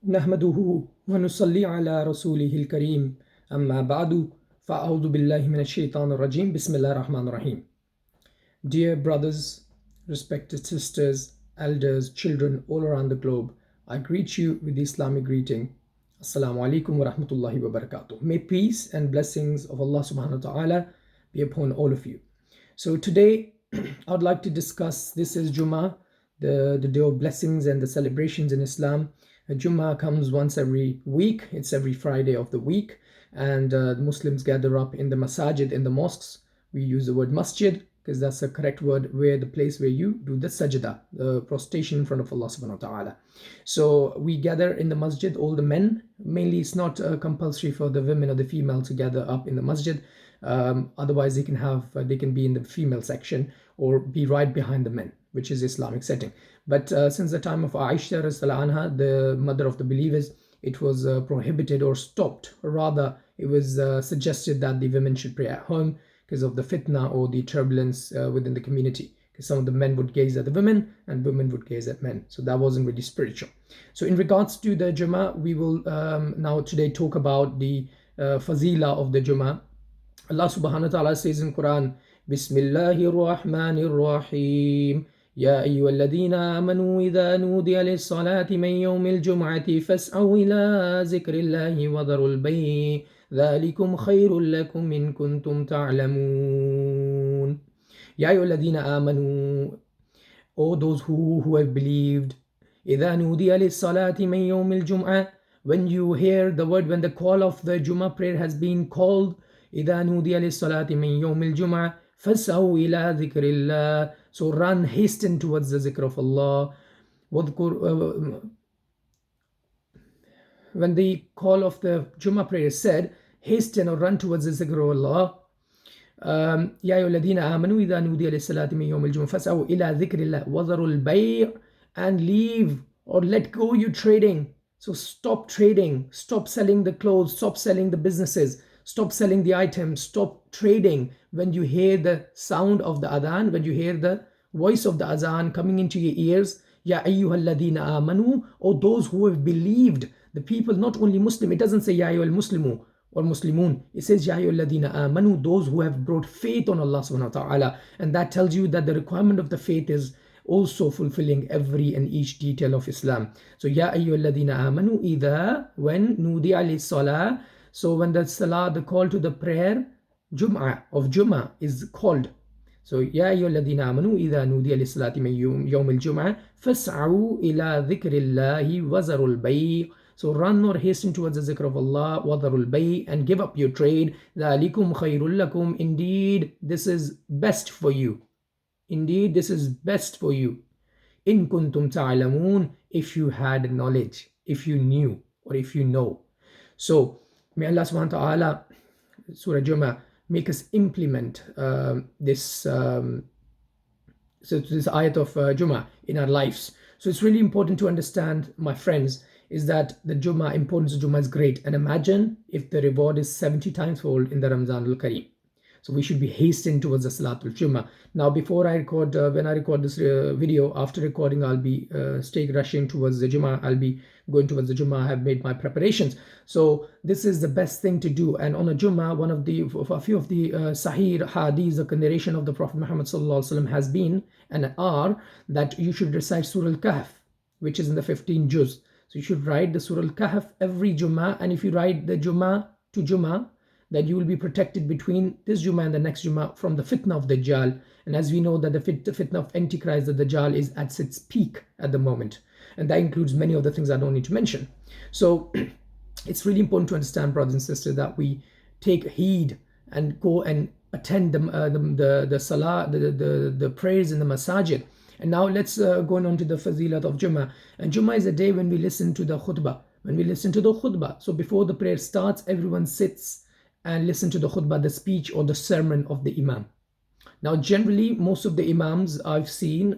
نحمده ونصلي على رسوله الكريم أما بعد فأعوذ بالله من الشيطان الرجيم بسم الله الرحمن الرحيم. Dear brothers, respected sisters, elders, children all around the globe, I greet you with the Islamic greeting. Assalamu alaikum wa rahmatullahi wa barakatuh. May peace and blessings of Allah subhanahu wa ta'ala be upon all of you. So today I would like to discuss, this is Jummah, the day of blessings and the celebrations in Islam. Jummah comes once every week. It's every Friday of the week, and Muslims gather up in the masajid, in the mosques. We use the word masjid because that's the correct word, where the place where you do the sajda, the prostration in front of Allah subhanahu wa ta'ala. So we gather in the masjid, all the men. Mainly it's not compulsory for the women or the female to gather up in the masjid. Otherwise they can be in the female section or be right behind the men, which is Islamic setting. But since the time of Aisha anha, the mother of the believers, it was prohibited or stopped. Rather, it was suggested that the women should pray at home because of the fitna or the turbulence within the community. Because some of the men would gaze at the women and women would gaze at men. So that wasn't really spiritual. So in regards to the Jummah, we will now today talk about the fazila of the Jummah. Allah subhanahu wa ta'ala says in Quran, Bismillahir Rahmanir Rahim. يا أيها الذين آمنوا إذا نودي للصلاة من يوم الجمعة فاسعوا إلى ذكر الله وذروا البيع ذلكم خير لكم إن كنتم تعلمون. يا أيها الذين آمنوا, O those who have believed, إذا نودي للصلاة من يوم الجمعة, when you hear the word, when the call of the Jummah prayer has been called, إذا نودي للصلاة من يوم الجمعة فاسعوا إلى ذكر الله, so run, hasten towards the zikr of Allah. When the call of the Jummah prayer is said, hasten or run towards the zikr of Allah. يا أيها الذين آمنوا إذا نودي للصلاة من يوم الجمعة فاسعوا إلى ذكر الله وذروا البيع, and leave or let go your trading. So stop trading, stop selling the clothes, stop selling the businesses, stop selling the items, stop trading. When you hear the sound of the adhan, when you hear the voice of the adhan coming into your ears, Ya ayyuhalladhina amanu, or those who have believed, the people, not only Muslim. It doesn't say Ya ayyuhal muslimu or Muslimun. It says Ya ayyuhalladhina amanu, those who have brought faith on Allah subhanahu wa ta'ala. And that tells you that the requirement of the faith is also fulfilling every and each detail of Islam. So Ya ayyuhalladhina amanu, idha, when nudi'a lis-salah, so when the salah, the call to the prayer, Jum'ah of Jummah is called. So Ya ayyuhalladhina amanu idha nudiya lis-salati min yawm al-jum'ah fas'au ila dhikrillahi wa zarul bay'. So run or hasten towards the zikr of Allah, wa zarul bay', and give up your trade. Dhalikum khairul lakum, indeed this is best for you. Indeed this is best for you. In kuntum ta'lamun, if you had knowledge, if you knew, or if you know. So may Allah subhanahu wa ta'ala, Surah Jummah, make us implement this ayat of Jummah in our lives. So it's really important to understand, my friends, is that the Jummah, importance of Jummah is great. And imagine if the reward is 70 times fold in the Ramzan al-Kareem. So we should be hastening towards the Salatul Jummah. Now, before I record, when I record this video, after recording, I'll be rushing towards the Jummah. I'll be going towards the Jummah. I have made my preparations. So this is the best thing to do. And on a Jummah, a few of the Sahih Hadith, the narration of the Prophet Muhammad ﷺ has been and are that you should recite Surah Al-Kahf, which is in the 15 juz. So you should write the Surah Al-Kahf every Jummah. And if you write the Jummah to Jummah, that you will be protected between this Jummah and the next Jummah from the fitna of Dajjal. And as we know that the fitna of Antichrist, the Dajjal, is at its peak at the moment. And that includes many of the things I don't need to mention. So it's really important to understand, brothers and sisters, that we take heed and go and attend the salah, the prayers in the masajid. And now let's go on to the fazilat of Jummah. And Jummah is a day when we listen to the khutbah. When we listen to the khutbah. So before the prayer starts, everyone sits and listen to the khutbah, the speech or the sermon of the imam. Now generally most of the imams I've seen,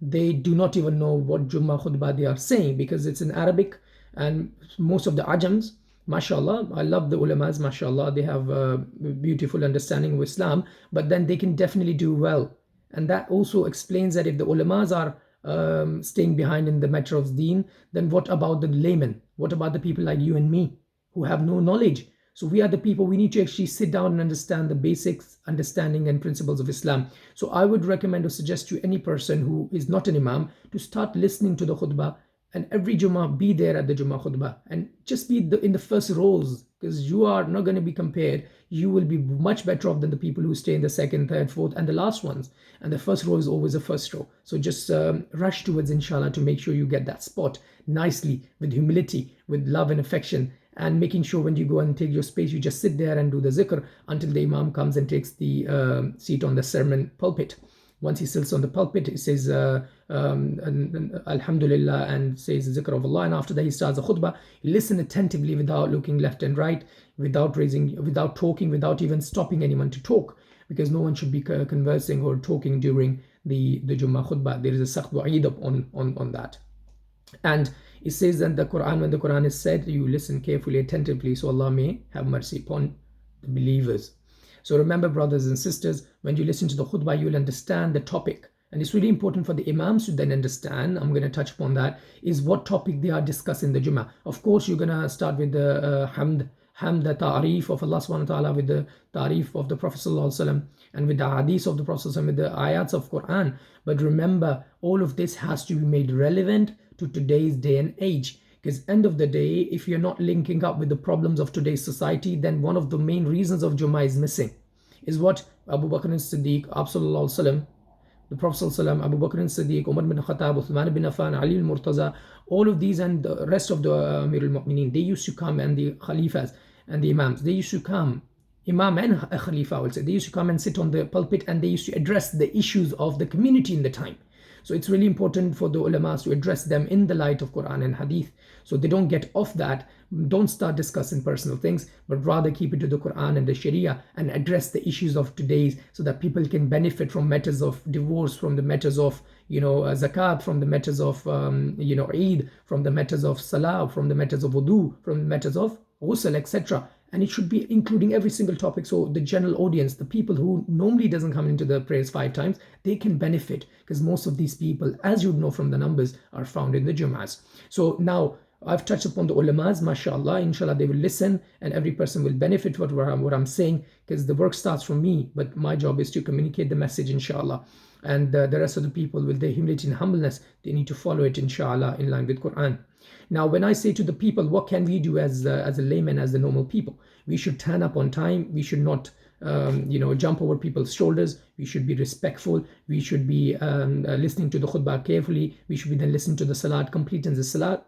they do not even know what Jummah khutbah they are saying, because it's in Arabic. And most of the ajams, mashallah, I love the ulamas, mashallah, they have a beautiful understanding of Islam, but then they can definitely do well. And that also explains that if the ulamas are staying behind in the matter of deen, then what about the laymen? What about the people like you and me who have no knowledge? So we are the people, we need to actually sit down and understand the basics, understanding and principles of Islam. So I would recommend or suggest to any person who is not an imam to start listening to the khutbah, and every Jummah be there at the Jummah Khutba and just be in the first rows, because you are not going to be compared. You will be much better off than the people who stay in the second, third, fourth and the last ones. And the first row is always the first row. So just rush towards, inshallah, to make sure you get that spot nicely, with humility, with love and affection, and making sure when you go and take your space, you just sit there and do the zikr until the imam comes and takes the seat on the sermon pulpit. Once he sits on the pulpit, he says Alhamdulillah and says the zikr of Allah, and after that he starts the khutbah. Listen attentively without looking left and right, without talking, without even stopping anyone to talk, because no one should be conversing or talking during the Jummah Khutbah. There is a sakht wa'id on that. And it says that the Quran, when the Quran is said, you listen carefully, attentively, so Allah may have mercy upon the believers. So remember, brothers and sisters, when you listen to the khutbah, you will understand the topic. And it's really important for the imams to then understand, I'm going to touch upon that, is what topic they are discussing the Jummah. Of course, you're going to start with the hamd, the ta'rif of Allah subhanahu wa ta'ala, with the ta'rif of the Prophet sallallahu alaihi wasallam, and with the hadith of the Prophet sallallahu alaihi wasallam, with the ayats of Quran. But remember, all of this has to be made relevant to today's day and age. Because end of the day, if you're not linking up with the problems of today's society, then one of the main reasons of Jummah is missing. Is what Abu Bakr as-Siddiq, the Prophet ﷺ, Abu Bakr as-Siddiq, Umar bin Khattab, Uthman bin Affan, Ali al-Murtaza, all of these and the rest of the Amir al-Mu'mineen, they used to come, and the Khalifas and the Imams, they used to come, Imam and a Khalifa, I would say, they used to come and sit on the pulpit, and they used to address the issues of the community in the time. So it's really important for the ulamas to address them in the light of Quran and Hadith, so they don't get off that, don't start discussing personal things, but rather keep it to the Quran and the Sharia and address the issues of today's, so that people can benefit from matters of divorce, from the matters of zakat, from the matters of Eid, from the matters of salah, from the matters of wudu, from the matters of ghusl, etc. And it should be including every single topic, so the general audience, the people who normally doesn't come into the prayers 5 times, they can benefit, because most of these people, as you know from the numbers, are found in the Jummahs. So now I've touched upon the ulamas, mashallah, inshallah they will listen, and every person will benefit what I'm saying, because the work starts from me, but my job is to communicate the message, inshallah. And the rest of the people, with their humility and humbleness, they need to follow it, inshallah, in line with Quran. Now, when I say to the people, what can we do as a layman, as the normal people? We should turn up on time. We should not, jump over people's shoulders. We should be respectful. We should be listening to the khutbah carefully. We should be then listening to the salat, completing the salat.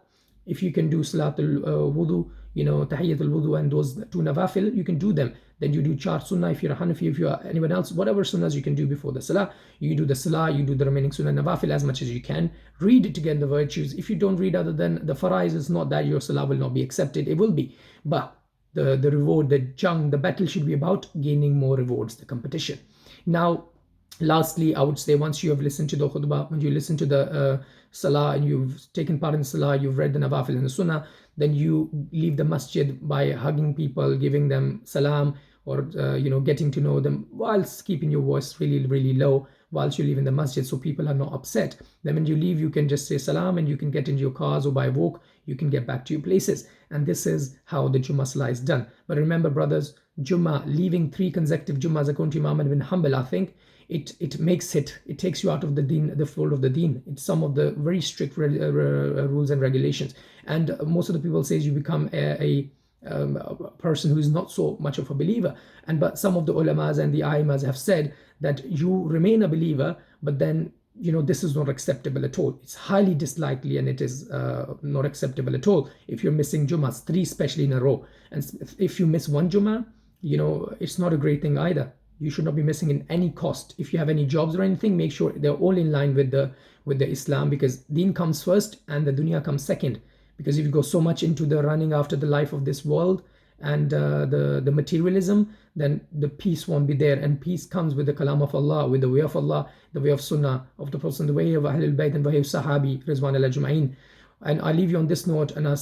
If you can do salatul wudu, tahiyyatul wudu and those 2 nawafil, you can do them. Then you do 4 sunnah if you're a Hanafi, if you're anyone else, whatever sunnahs you can do before the salah. You do the salah, you do the remaining sunnah nawafil as much as you can. Read it again, the virtues. If you don't read other than the farais, it's not that your salah will not be accepted. It will be. But the reward, the jung, the battle should be about gaining more rewards, the competition. Now, lastly, I would say, once you have listened to the khutbah, when you listen to the salah and you've taken part in salah, you've read the nawafil and the sunnah, then you leave the masjid by hugging people, giving them salam, or getting to know them, whilst keeping your voice really, really low whilst you leave in the masjid, so people are not upset. Then when you leave, you can just say salam, and you can get into your cars, or by walk you can get back to your places. And this is how the Jummah salah is done. But remember, brothers, Jummah, leaving 3 consecutive Jummahs, according to Imam Ahmad bin Hanbal, I think it takes you out of the deen, the fold of the deen. It's some of the very strict rules and regulations. And most of the people say you become a person who is not so much of a believer. But some of the ulamas and the aimas have said that you remain a believer, but then this is not acceptable at all. It's highly dislikely, and it is not acceptable at all if you're missing Jummahs, 3 especially in a row. And if you miss 1 Jummah, it's not a great thing either. You should not be missing in any cost. If you have any jobs or anything, make sure they're all in line with the Islam, because deen comes first and the dunya comes second. Because if you go so much into the running after the life of this world and the materialism, then the peace won't be there. And peace comes with the kalam of Allah, with the way of Allah, the way of sunnah of the Prophet, the way of Ahlul Bayt and the way of Sahabi Rizwan al-Ajma'in. And I leave you on this note, and I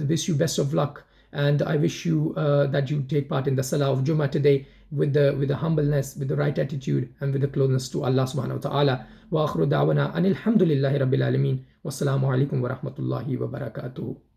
wish you best of luck. And I wish you that you take part in the Salah of Jummah today. with the humbleness, with the right attitude, and with the closeness to Allah subhanahu wa ta'ala. Wa akhiru da'wana anil hamdulillahi rabbil alameen. Wassalamu alaikum wa rahmatullahi wa barakatuh.